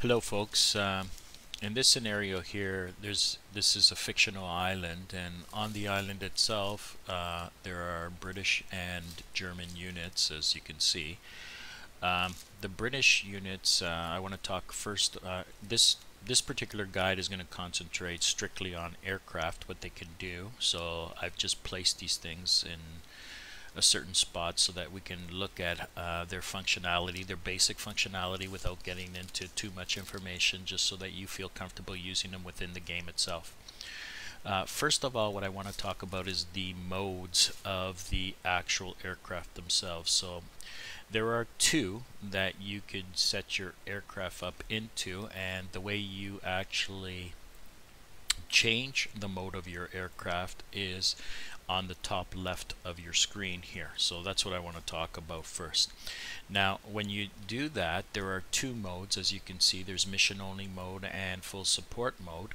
Hello folks. In this scenario here, this is a fictional island, and on the island itself there are British and German units, as you can see. The British units, I want to talk first. This particular guide is going to concentrate strictly on aircraft, what they can do. So I've just placed these things in a certain spot so that we can look at their functionality, their basic functionality, without getting into too much information, just so that you feel comfortable using them within the game itself. First of all, what I want to talk about is the modes of the actual aircraft themselves. So there are two that you could set your aircraft up into, and the way you actually change the mode of your aircraft is on the top left of your screen here. So that's what I want to talk about first. Now when you do that, there are two modes. As you can see, there's mission only mode and full support mode.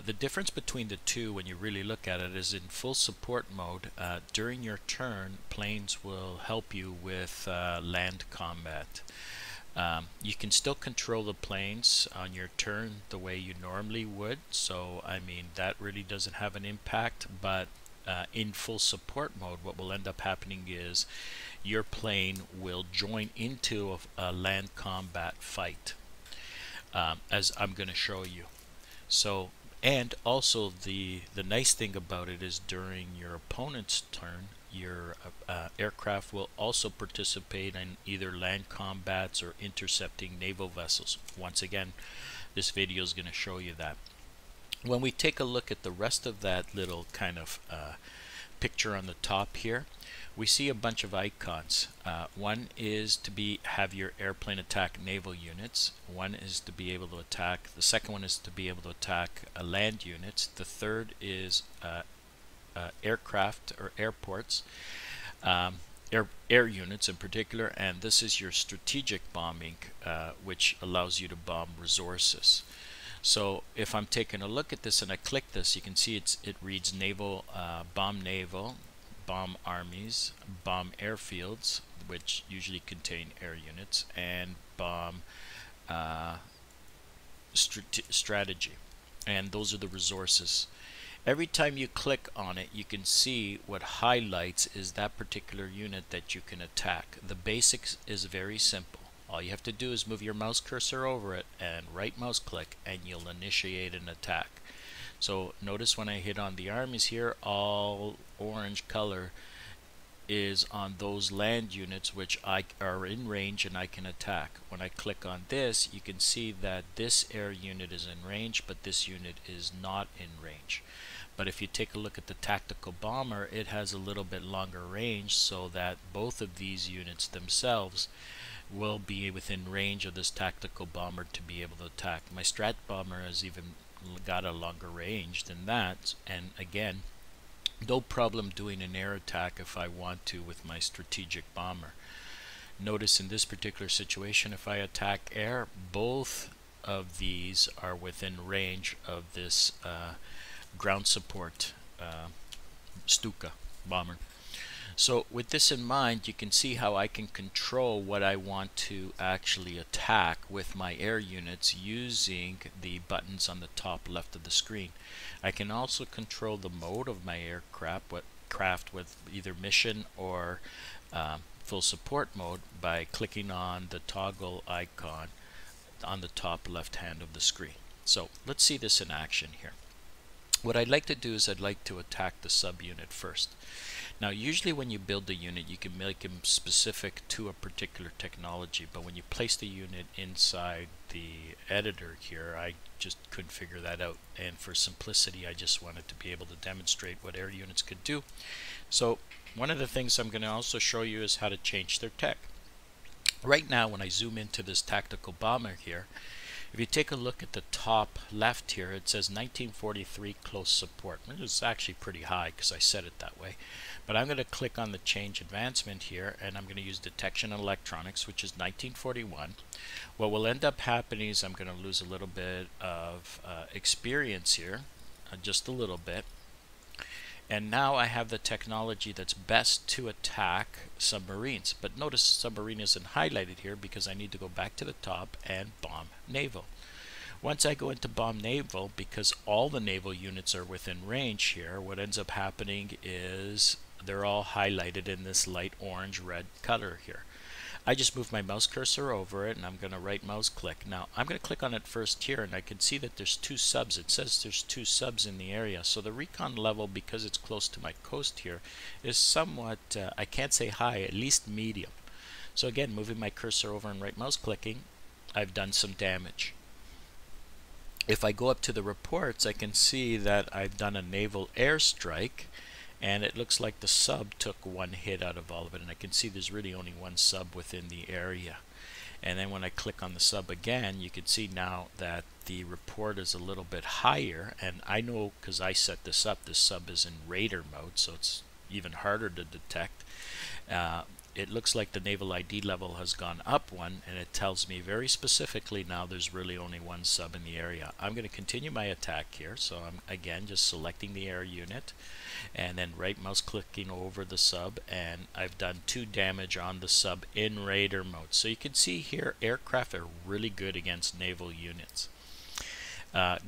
The difference between the two, when you really look at it, is in full support mode, during your turn, planes will help you with land combat. You can still control the planes on your turn the way you normally would, so I mean that really doesn't have an impact, but in full support mode, what will end up happening is your plane will join into a land combat fight, as I'm going to show you. So, and also the nice thing about it is during your opponent's turn, your aircraft will also participate in either land combats or intercepting naval vessels. Once again, this video is going to show you that. When we take a look at the rest of that little kind of picture on the top here, we see a bunch of icons. One is to have your airplane attack naval units. One is to be able to attack. The second one is to be able to attack land units. The third is aircraft or airports, air units in particular, and this is your strategic bombing, which allows you to bomb resources. So if I'm taking a look at this and I click this, you can see it reads naval, bomb armies, bomb airfields, which usually contain air units, and bomb strategy. And those are the resources. Every time you click on it, you can see what highlights is that particular unit that you can attack. The basics is very simple. All you have to do is move your mouse cursor over it and right mouse click, and you'll initiate an attack. So notice when I hit on the armies here, all orange color is on those land units which are in range and I can attack. When I click on this, you can see that this air unit is in range, but this unit is not in range. But if you take a look at the tactical bomber, it has a little bit longer range, so that both of these units themselves will be within range of this tactical bomber to be able to attack. My strat bomber has even got a longer range than that, and again, no problem doing an air attack if I want to with my strategic bomber. Notice in this particular situation, if I attack air, both of these are within range of this ground support Stuka bomber. So with this in mind, you can see how I can control what I want to actually attack with my air units using the buttons on the top left of the screen. I can also control the mode of my aircraft with either mission or full support mode by clicking on the toggle icon on the top left hand of the screen. So let's see this in action here. What I'd like to do is I'd like to attack the subunit first. Now usually when you build a unit, you can make them specific to a particular technology, but when you place the unit inside the editor here, I just couldn't figure that out, and for simplicity I just wanted to be able to demonstrate what air units could do. So one of the things I'm going to also show you is how to change their tech. Right now when I zoom into this tactical bomber here, if you take a look at the top left here, it says 1943 close support. It's actually pretty high because I set it that way. But I'm going to click on the change advancement here, and I'm going to use detection and electronics, which is 1941. What will end up happening is I'm going to lose a little bit of experience here, just a little bit. And now I have the technology that's best to attack submarines. But notice submarine isn't highlighted here because I need to go back to the top and bomb naval. Once I go into bomb naval, because all the naval units are within range here, what ends up happening is they're all highlighted in this light orange red color here. I just move my mouse cursor over it and I'm going to right mouse click. Now I'm going to click on it first here and I can see that there's 2 subs. It says there's 2 subs in the area. So the recon level, because it's close to my coast here, is somewhat, I can't say high, at least medium. So again, moving my cursor over and right mouse clicking, I've done some damage. If I go up to the reports, I can see that I've done a naval airstrike, and it looks like the sub took 1 hit out of all of it, and I can see there's really only 1 sub within the area. And then when I click on the sub again, you can see now that the report is a little bit higher, and I know because I set this sub is in radar mode, so it's even harder to detect. It looks like the naval ID level has gone up 1, and it tells me very specifically now there's really only 1 sub in the area. I'm going to continue my attack here, so I'm again just selecting the air unit and then right mouse clicking over the sub, and I've done 2 damage on the sub in radar mode. So you can see here aircraft are really good against naval units.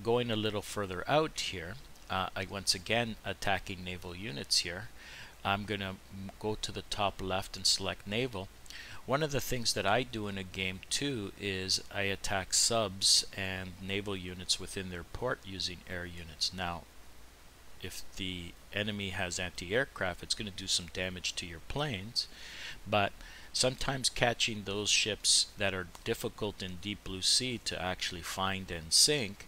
Going a little further out here, I once again attacking naval units here. I'm going to go to the top left and select naval. One of the things that I do in a game too is I attack subs and naval units within their port using air units. Now if the enemy has anti-aircraft, it's going to do some damage to your planes, but sometimes catching those ships that are difficult in deep blue sea to actually find and sink,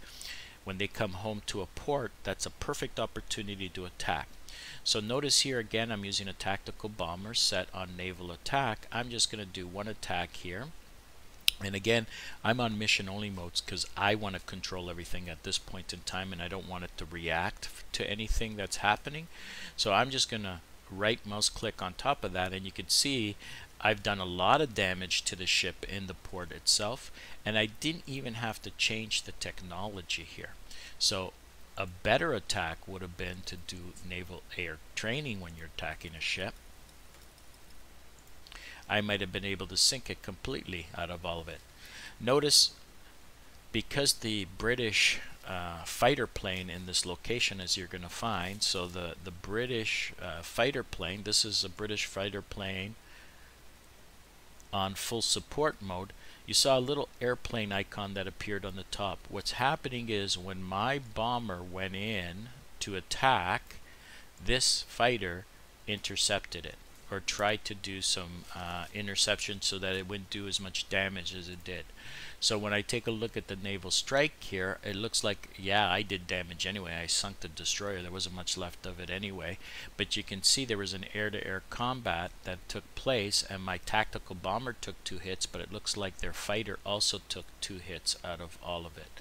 when they come home to a port, that's a perfect opportunity to attack. So notice here again, I'm using a tactical bomber set on naval attack. I'm just going to do 1 attack here. And again, I'm on mission only modes because I want to control everything at this point in time, and I don't want it to react to anything that's happening. So I'm just going to right mouse click on top of that, and you can see I've done a lot of damage to the ship in the port itself, and I didn't even have to change the technology here. So a better attack would have been to do naval air training when you're attacking a ship. I might have been able to sink it completely out of all of it. Notice, because the British fighter plane in this location, as you're going to find, so the British fighter plane, this is a British fighter plane on full support mode. You saw a little airplane icon that appeared on the top. What's happening is when my bomber went in to attack, this fighter intercepted it, or tried to do some interception so that it wouldn't do as much damage as it did. So when I take a look at the naval strike here, it looks like, yeah, I did damage anyway. I sunk the destroyer. There wasn't much left of it anyway. But you can see there was an air-to-air combat that took place, and my tactical bomber took 2 hits, but it looks like their fighter also took 2 hits out of all of it.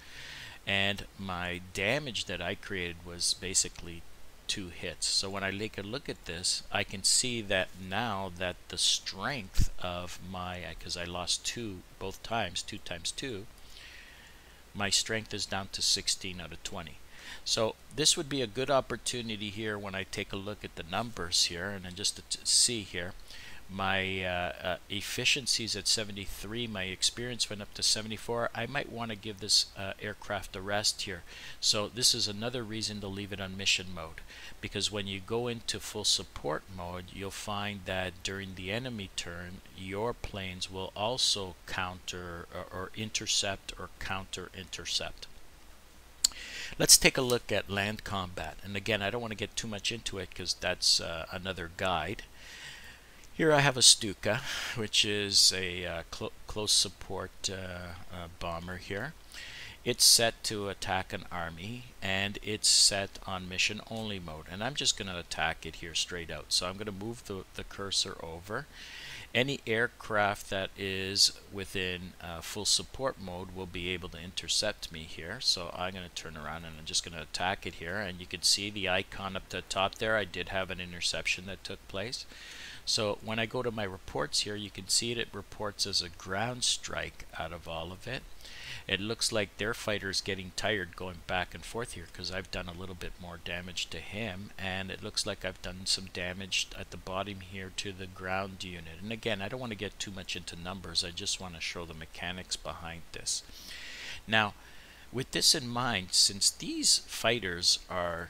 And my damage that I created was basically 2 hits. So when I take a look at this, I can see that now that the strength of my, because I lost 2 both times, 2 times 2, my strength is down to 16 out of 20. So this would be a good opportunity here when I take a look at the numbers here, and then just to see here, my efficiency is at 73, my experience went up to 74. I might want to give this aircraft a rest here. So this is another reason to leave it on mission mode, because when you go into full support mode, you'll find that during the enemy turn, your planes will also counter or intercept or counter intercept. Let's take a look at land combat, and again, I don't want to get too much into it because that's another guide. Here I have a Stuka, which is a close support bomber here. It's set to attack an army, and it's set on mission only mode, and I'm just going to attack it here straight out. So I'm going to move the cursor over. Any aircraft that is within full support mode will be able to intercept me here. So I'm going to turn around and I'm just going to attack it here, and you can see the icon up the top there. I did have an interception that took place. So when I go to my reports here, you can see it reports as a ground strike out of all of it. it looks like their fighter's getting tired going back and forth here, because I've done a little bit more damage to him, and it looks like I've done some damage at the bottom here to the ground unit. And again, I don't want to get too much into numbers, I just want to show the mechanics behind this. Now, with this in mind, since these fighters are,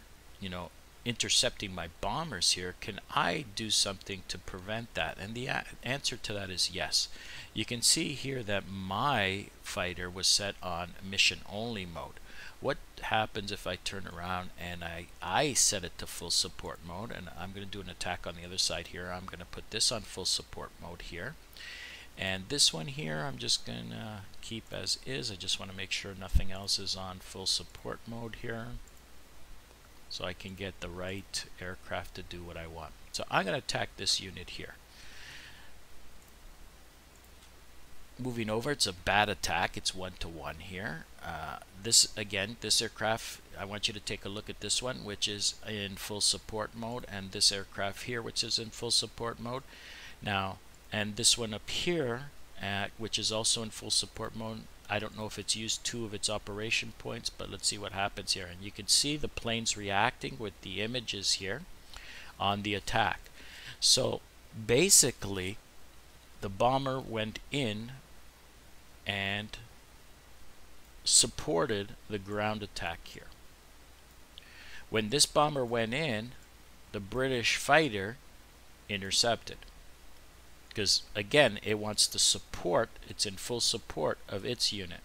intercepting my bombers here, can I do something to prevent that? And the answer to that is yes. You can see here that my fighter was set on mission only mode. What happens if I turn around and I set it to full support mode, and I'm going to do an attack on the other side here. I'm going to put this on full support mode here. And this one here, I'm just going to keep as is. I just want to make sure nothing else is on full support mode here, so I can get the right aircraft to do what I want. So I'm going to attack this unit here. Moving over, it's a bad attack. It's 1-to-1 here. This aircraft, I want you to take a look at this one, which is in full support mode, and this aircraft here, which is in full support mode. Now, and this one up here, which is also in full support mode. I don't know if it's used 2 of its operation points, but let's see what happens here. And you can see the planes reacting with the images here on the attack. So basically, the bomber went in and supported the ground attack here. When this bomber went in, the British fighter intercepted, because again, it wants to support, it's in full support of its unit.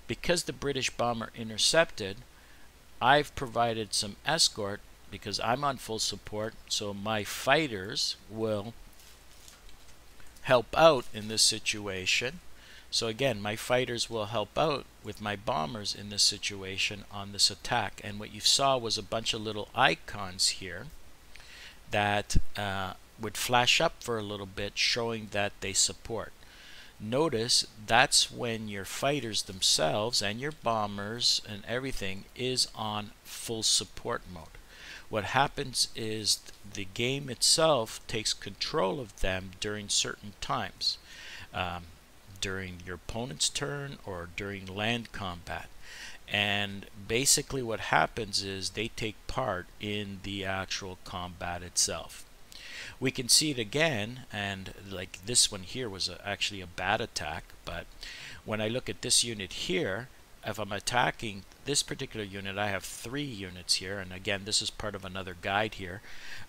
Because the British bomber intercepted, I've provided some escort because I'm on full support, so my fighters will help out in this situation. So again, my fighters will help out with my bombers in this situation on this attack. And what you saw was a bunch of little icons here that would flash up for a little bit, showing that they support. Notice that's when your fighters themselves and your bombers and everything is on full support mode. What happens is the game itself takes control of them during certain times, during your opponent's turn or during land combat. And basically what happens is they take part in the actual combat itself. We can see it again, and like this one here was actually a bad attack, but when I look at this unit here, if I'm attacking this particular unit, I have 3 units here, and again, this is part of another guide here.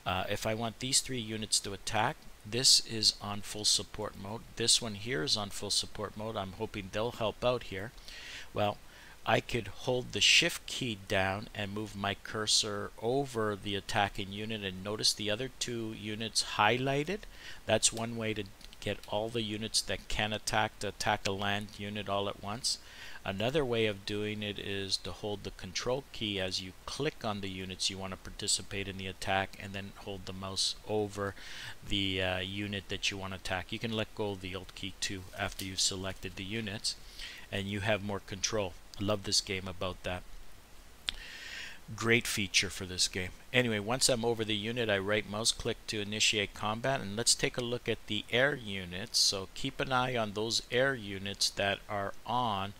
If I want these 3 units to attack, this is on full support mode. This one here is on full support mode. I'm hoping they'll help out here. Well, I could hold the shift key down and move my cursor over the attacking unit, and notice the other 2 units highlighted. That's one way to get all the units that can attack to attack a land unit all at once. Another way of doing it is to hold the control key as you click on the units you want to participate in the attack, and then hold the mouse over the unit that you want to attack. You can let go of the Alt key too after you've selected the units, and you have more control. I love this game about that. Great feature for this game. Anyway, once I'm over the unit, I right mouse click to initiate combat, and let's take a look at the air units. So keep an eye on those air units that are on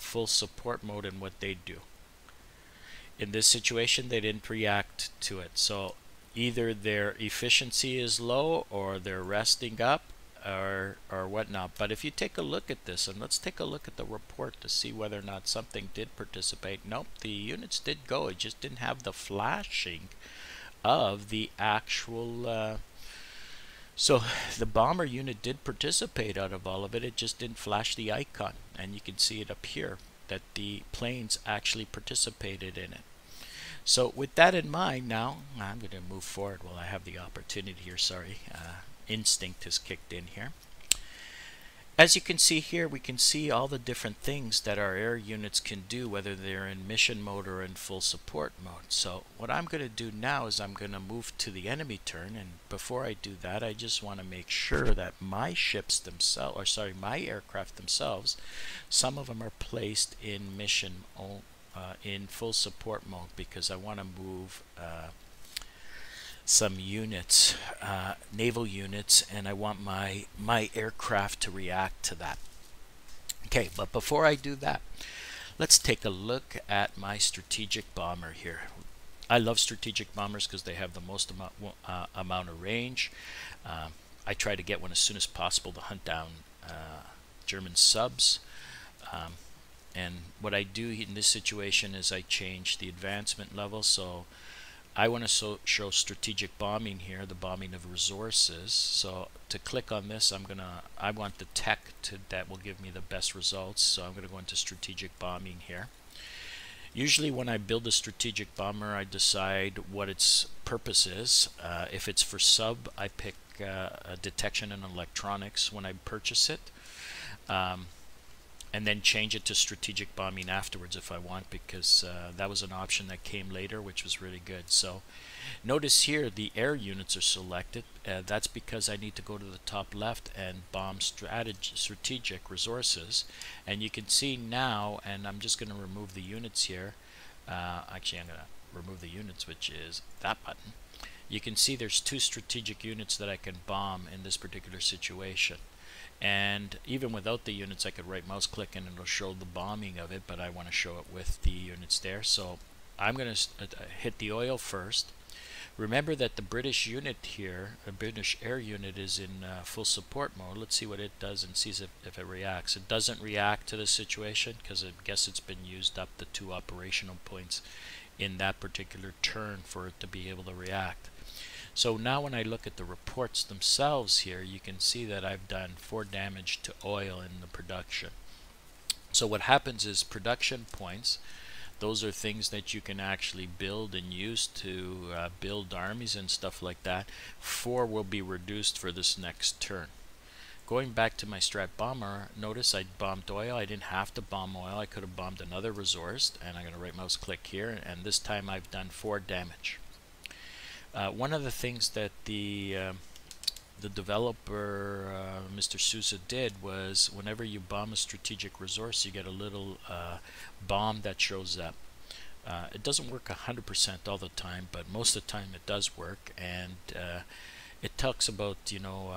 full support mode and what they do. In this situation, they didn't react to it, so either their efficiency is low or they're resting up or whatnot. But if you take a look at this, and let's take a look at the report to see whether or not something did participate. Nope, the units did go, it just didn't have the flashing of the actual so the bomber unit did participate out of all of it, it just didn't flash the icon, and you can see it up here that the planes actually participated in it. So with that in mind, now I'm going to move forward while I have the opportunity here. Sorry, instinct has kicked in here. As you can see here, we can see all the different things that our air units can do, whether they're in mission mode or in full support mode. So what I'm going to do now is I'm going to move to the enemy turn, and before I do that, I just want to make sure that my ships themselves, or sorry, my aircraft themselves, some of them are placed in mission in full support mode, because I want to move some units, naval units, and I want my aircraft to react to that. Okay, but before I do that, let's take a look at my strategic bomber here. I love strategic bombers because they have the most amount of range. I try to get one as soon as possible to hunt down German subs. And what I do in this situation is I change the advancement level. So I want to show strategic bombing here, the bombing of resources. So to click on this, I want the tech that will give me the best results. So I'm going to go into strategic bombing here. Usually when I build a strategic bomber, I decide what its purpose is. If it's for sub, I pick detection and electronics when I purchase it. And then change it to strategic bombing afterwards if I want, because that was an option that came later, which was really good. So notice here the air units are selected. That's because I need to go to the top left and bomb strategic resources. And you can see now, and I'm just going to remove the units here. Actually, I'm going to remove the units, which is that button. You can see there's 2 strategic units that I can bomb in this particular situation. And even without the units, I could right mouse click and it'll show the bombing of it, but I want to show it with the units there. So I'm going to hit the oil first. Remember that the British unit here, a British air unit, is in full support mode. Let's see what it does and sees if it reacts. It doesn't react to the situation because I guess it's been used up the 2 operational points in that particular turn for it to be able to react. So now when I look at the reports themselves here, you can see that I've done 4 damage to oil in the production. So what happens is production points, those are things that you can actually build and use to build armies and stuff like that. 4 will be reduced for this next turn. Going back to my strat bomber, notice I bombed oil. I didn't have to bomb oil. I could have bombed another resource, and I'm going to right mouse click here, and this time I've done 4 damage. One of the things that the developer, Mr. Sousa, did was whenever you bomb a strategic resource, you get a little bomb that shows up. It doesn't work 100% all the time, but most of the time it does work, and it talks about, you know,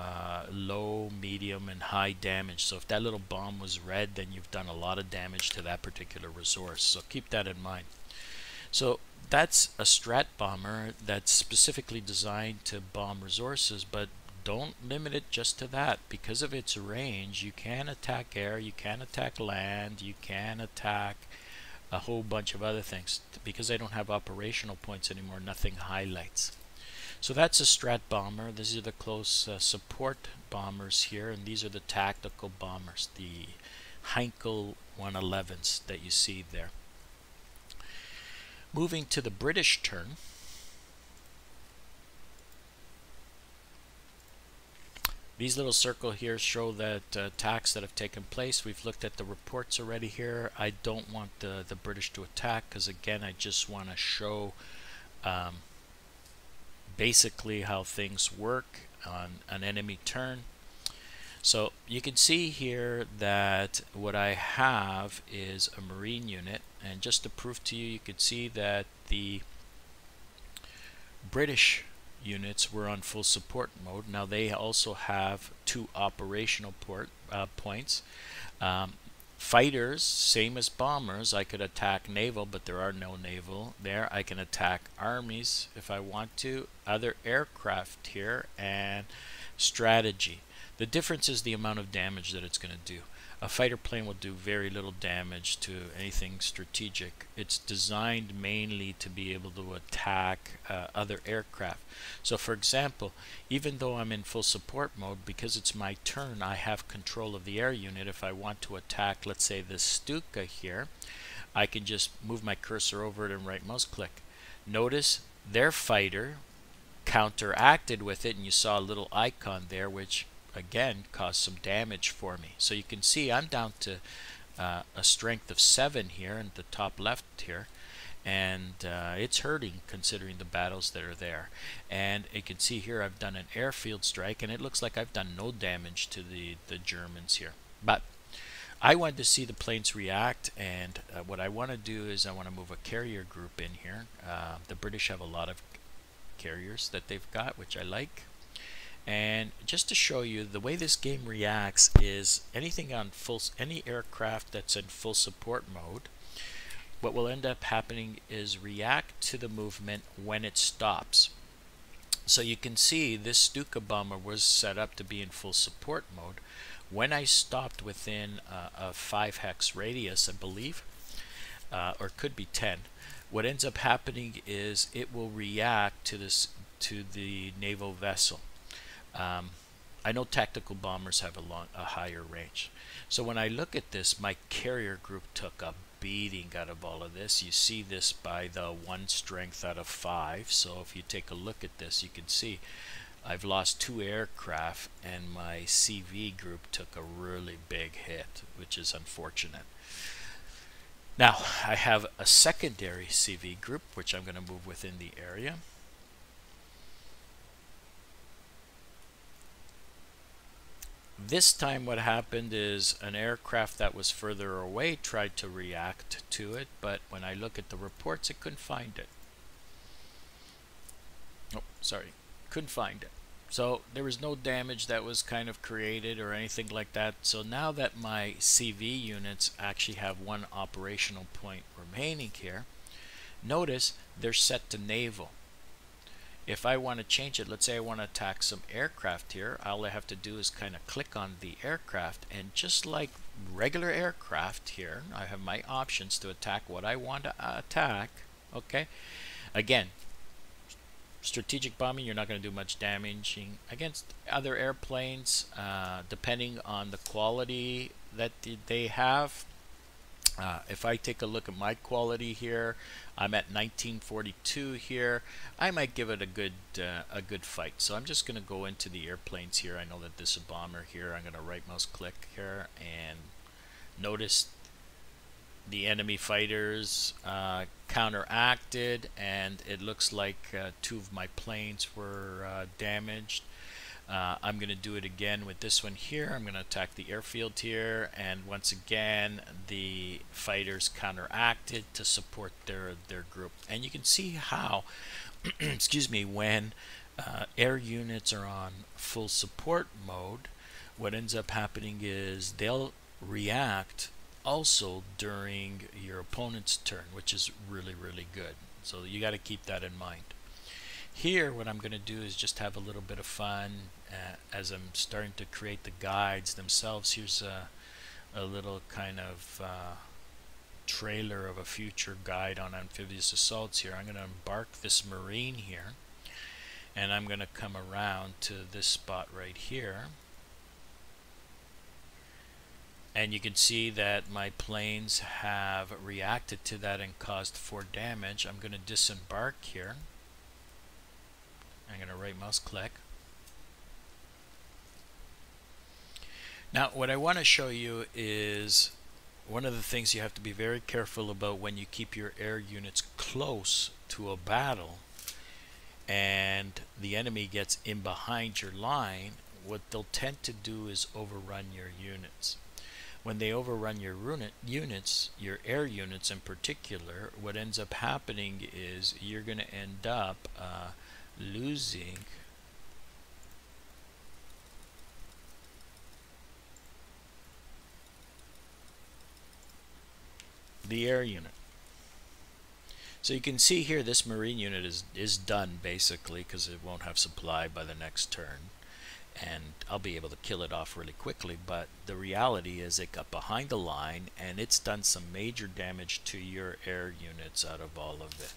low, medium, and high damage. So if that little bomb was red, then you've done a lot of damage to that particular resource. So keep that in mind. So that's a strat bomber that's specifically designed to bomb resources, but don't limit it just to that. Because of its range, you can attack air, you can attack land, you can attack a whole bunch of other things. Because I don't have operational points anymore, nothing highlights. So that's a strat bomber. These are the close support bombers here, and these are the tactical bombers, the Heinkel 111s that you see there. Moving to the British turn, these little circles here show that attacks that have taken place. We've looked at the reports already here. I don't want the British to attack because, again, I just want to show basically how things work on an enemy turn. So you can see here that what I have is a marine unit, and just to prove to you, you could see that the British units were on full support mode. Now they also have 2 operational points. Fighters, same as bombers, I could attack naval, but there are no naval there. I can attack armies if I want to, other aircraft here, and strategy. The difference is the amount of damage that it's going to do. A fighter plane will do very little damage to anything strategic. It's designed mainly to be able to attack other aircraft. So for example, even though I'm in full support mode, because it's my turn, I have control of the air unit. If I want to attack, let's say, this Stuka here, I can just move my cursor over it and right mouse click. Notice their fighter counteracted with it, and you saw a little icon there which again caused some damage for me. So you can see I'm down to a strength of 7 here in the top left here, and it's hurting considering the battles that are there. And you can see here I've done an airfield strike, and it looks like I've done no damage to the Germans here. But I wanted to see the planes react, and what I want to do is I want to move a carrier group in here. The British have a lot of carriers that they've got, which I like. And just to show you the way this game reacts is any aircraft that's in full support mode, what will end up happening is react to the movement when it stops. So you can see this Stuka bomber was set up to be in full support mode. When I stopped within a 5 hex radius, I believe, or it could be 10, what ends up happening is it will react to the naval vessel. I know tactical bombers have a higher range. So when I look at this, my carrier group took a beating out of all of this. You see this by the 1 strength out of 5. So if you take a look at this, you can see I've lost 2 aircraft and my CV group took a really big hit, which is unfortunate. Now I have a secondary CV group which I'm going to move within the area. This time what happened is an aircraft that was further away tried to react to it, but when I look at the reports, it couldn't find it. Oh, sorry, couldn't find it. So there was no damage that was kind of created or anything like that. So now that my CV units actually have 1 operational point remaining here, notice they're set to naval. If I want to change it, let's say I want to attack some aircraft here, all I have to do is kind of click on the aircraft, and just like regular aircraft here, I have my options to attack what I want to attack. Okay, again, strategic bombing, you're not going to do much damaging against other airplanes, depending on the quality that they have. If I take a look at my quality here, I'm at 1942 here. I might give it a good fight. So I'm just going to go into the airplanes here. I know that this is a bomber here. I'm going to right mouse click here and notice the enemy fighters counteracted, and it looks like 2 of my planes were damaged. I'm going to do it again with this one here. I'm going to attack the airfield here, and once again the fighters counteracted to support their group. And you can see how excuse me, when air units are on full support mode, what ends up happening is they'll react also during your opponent's turn, which is really good. So you got to keep that in mind. Here what I'm going to do is just have a little bit of fun as I'm starting to create the guides themselves. Here's a little kind of trailer of a future guide on Amphibious Assaults here. I'm going to embark this Marine here, and I'm going to come around to this spot right here, and you can see that my planes have reacted to that and caused 4 damage. I'm going to disembark here. I'm going to right mouse click. Now what I want to show you is one of the things you have to be very careful about when you keep your air units close to a battle and the enemy gets in behind your line. What they'll tend to do is overrun your units. When they overrun your units, your air units in particular, what ends up happening is you're going to end up losing the air unit. So you can see here this Marine unit is done basically, because it won't have supply by the next turn, and I'll be able to kill it off really quickly. But the reality is it got behind the line and it's done some major damage to your air units out of all of it.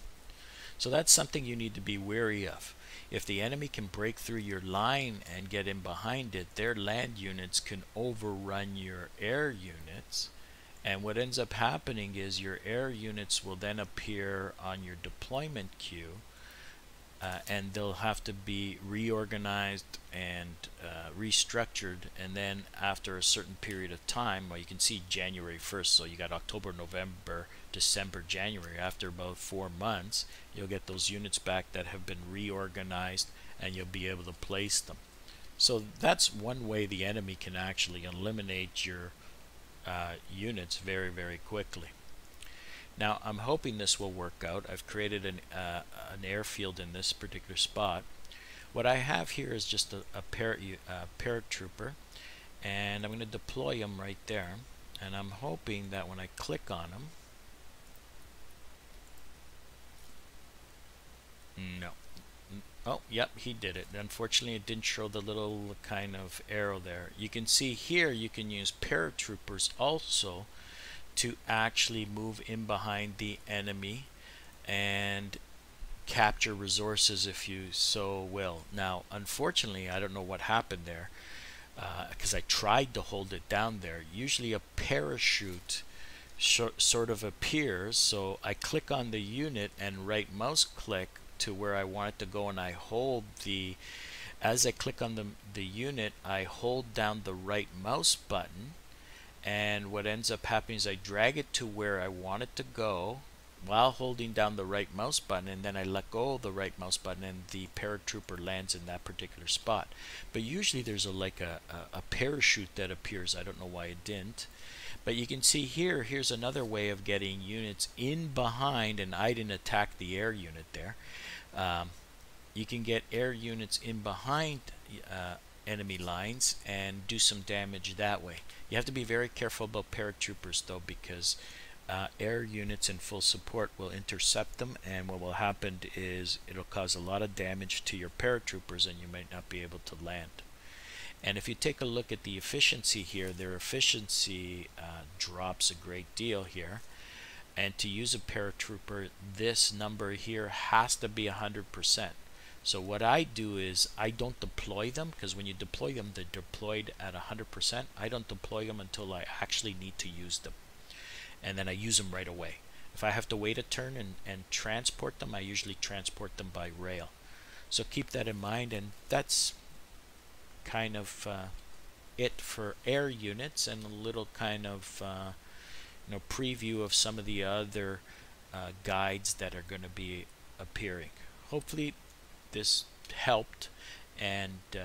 So that's something you need to be wary of. If the enemy can break through your line and get in behind it, their land units can overrun your air units, and what ends up happening is your air units will then appear on your deployment queue, and they'll have to be reorganized and restructured, and then after a certain period of time, well, you can see January 1st, so you got October, November, December, January. After about 4 months, you'll get those units back that have been reorganized, and you'll be able to place them. So that's one way the enemy can actually eliminate your units very quickly. Now I'm hoping this will work out. I've created an airfield in this particular spot. What I have here is just a paratrooper, and I'm going to deploy him right there, and I'm hoping that when I click on him, no. Oh, yep, he did it. Unfortunately, it didn't show the little kind of arrow there. You can see here you can use paratroopers also to actually move in behind the enemy and capture resources if you so will. Now, unfortunately, I don't know what happened there because I tried to hold it down there. Usually a parachute sort of appears, so I click on the unit and right mouse click to where I want it to go, and I hold the, as I click on the unit, I hold down the right mouse button, and what ends up happening is I drag it to where I want it to go while holding down the right mouse button, and then I let go of the right mouse button and the paratrooper lands in that particular spot. But usually there's a parachute that appears. I don't know why it didn't. But you can see here, here's another way of getting units in behind, and I didn't attack the air unit there. You can get air units in behind enemy lines and do some damage that way. You have to be very careful about paratroopers though, because air units in full support will intercept them, and what will happen is it'll cause a lot of damage to your paratroopers and you might not be able to land. And if you take a look at the efficiency here, their efficiency drops a great deal here. And to use a paratrooper, this number here has to be 100%. So what I do is I don't deploy them, because when you deploy them, they're deployed at 100%. I don't deploy them until I actually need to use them. And then I use them right away. If I have to wait a turn and transport them, I usually transport them by rail. So keep that in mind, and that's kind of it for air units, and a little kind of preview of some of the other guides that are going to be appearing. Hopefully this helped, and it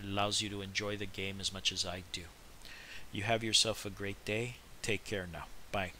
allows you to enjoy the game as much as I do. You have yourself a great day. Take care now. Bye.